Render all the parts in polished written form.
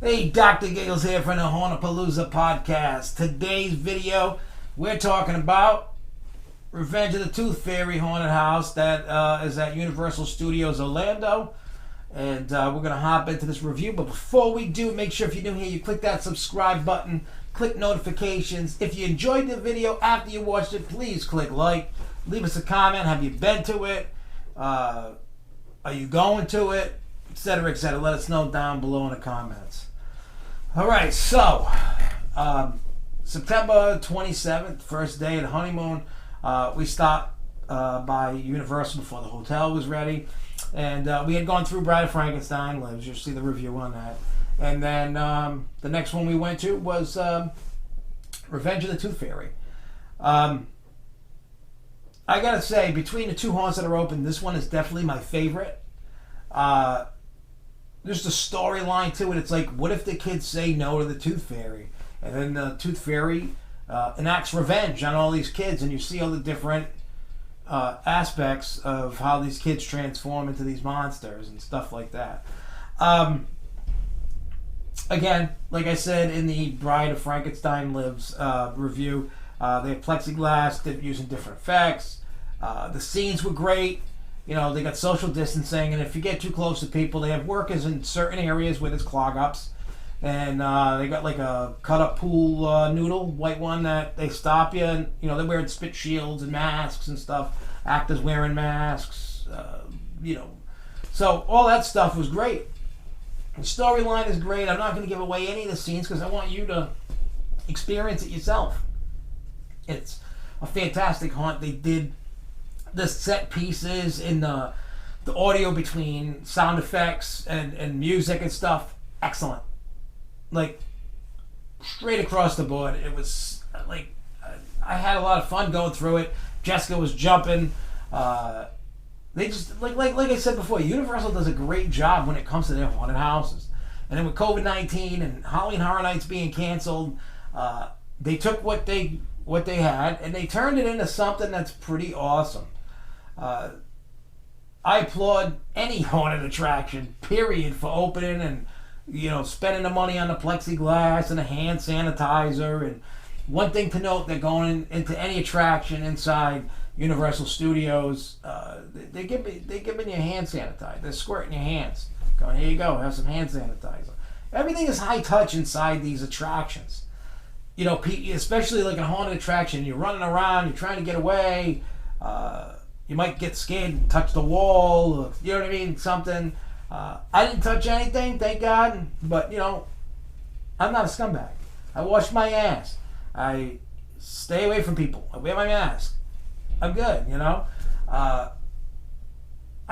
Hey, Dr. Gigglez here from the Hauntapolooza PODCAST. Today's video, we're talking about Revenge of the Toothfairy haunted house that is at Universal Studios Orlando. And we're going to hop into this review. But before we do, make sure if you're new here, you click that subscribe button, click notifications. If you enjoyed the video after you watched it, please click like. Leave us a comment. Have you been to it? Are you going to it? Etc., etc. Let us know down below in the comments. All right, so September 27th, first day of the honeymoon, we stopped by Universal before the hotel was ready, and we had gone through Bride of Frankenstein Lives. You'll see the review on that. And then the next one we went to was Revenge of the Toothfairy. I gotta say, between the two haunts that are open, this one is definitely my favorite. There's the storyline to it. It's like, what if the kids say no to the Tooth Fairy? And then the Tooth Fairy enacts revenge on all these kids, and you see all the different aspects of how these kids transform into these monsters and stuff like that. Again, like I said in the Bride of Frankenstein Lives review, they have plexiglass, they're using different effects. The scenes were great. You know, they got social distancing, and if you get too close to people, they have workers in certain areas where there's clog-ups. And they got like a cut-up pool noodle, white one, that they stop you. And, you know, they're wearing spit shields and masks and stuff. Actors wearing masks, you know. So all that stuff was great. The storyline is great. I'm not going to give away any of the scenes because I want you to experience it yourself. It's a fantastic haunt. They did the set pieces in the audio between sound effects and music and stuff, excellent. Like, straight across the board, it was like, I had a lot of fun going through it. Jessica was jumping. They just, like I said before, Universal does a great job when it comes to their haunted houses. And then with COVID-19 and Halloween Horror Nights being canceled, they took what they had and they turned it into something that's pretty awesome. I applaud any haunted attraction, period, for opening and, you know, spending the money on the plexiglass and the hand sanitizer. And one thing to note, they're going into any attraction inside Universal Studios, they're giving you hand sanitizer. They're squirting your hands. Going, here you go, have some hand sanitizer. Everything is high touch inside these attractions. You know, especially like a haunted attraction, you're running around, you're trying to get away. You might get scared and touch the wall, you know what I mean, something. I didn't touch anything, thank God, but, you know, I'm not a scumbag. I wash my ass. I stay away from people. I wear my mask. I'm good, you know. I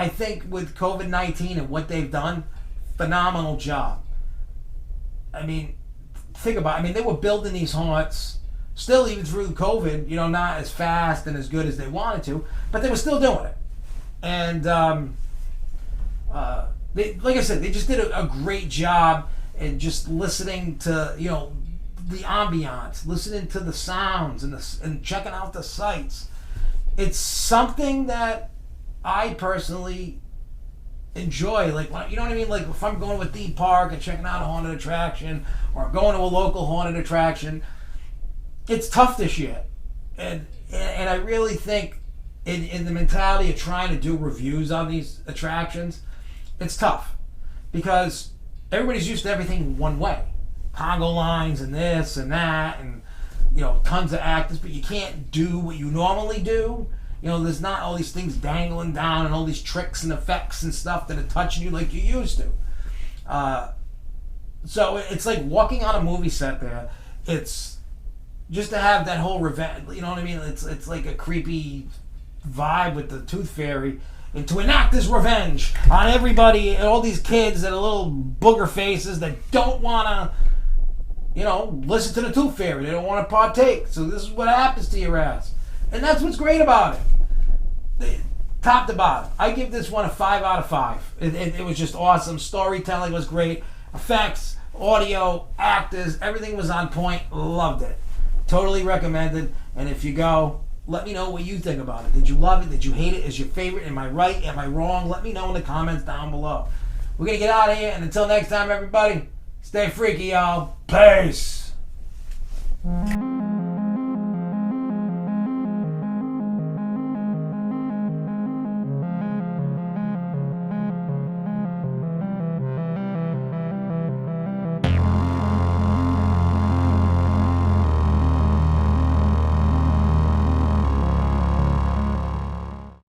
think with COVID-19 and what they've done, phenomenal job. I mean, think about it. I mean, they were building these haunts still, even through COVID, you know, not as fast and as good as they wanted to, but they were still doing it. And they, like I said, they just did a great job in just listening to, you know, the ambiance, listening to the sounds and checking out the sights. It's something that I personally enjoy. Like, you know what I mean? Like, if I'm going to a theme park and checking out a haunted attraction, or I'm going to a local haunted attraction, it's tough this year, and I really think in the mentality of trying to do reviews on these attractions, it's tough because everybody's used to everything one way, Congo lines and this and that, and, you know, tons of actors, but you can't do what you normally do. You know, there's not all these things dangling down and all these tricks and effects and stuff that are touching you like you used to. So it's like walking on a movie set there. It's just to have that whole revenge, you know what I mean? It's like a creepy vibe with the Tooth Fairy, and to enact this revenge on everybody and all these kids that are little booger faces that don't want to, you know, listen to the Tooth Fairy. They don't want to partake. So this is what happens to your ass. And that's what's great about it. Top to bottom, I give this one a 5 out of 5. It was just awesome. Storytelling was great. Effects, audio, actors, everything was on point. Loved it. Totally recommended. And if you go, let me know what you think about it. Did you love it? Did you hate it? Is your favorite? Am I right? Am I wrong? Let me know in the comments down below. We're going to get out of here. And until next time, everybody, Stay freaky, y'all. Peace.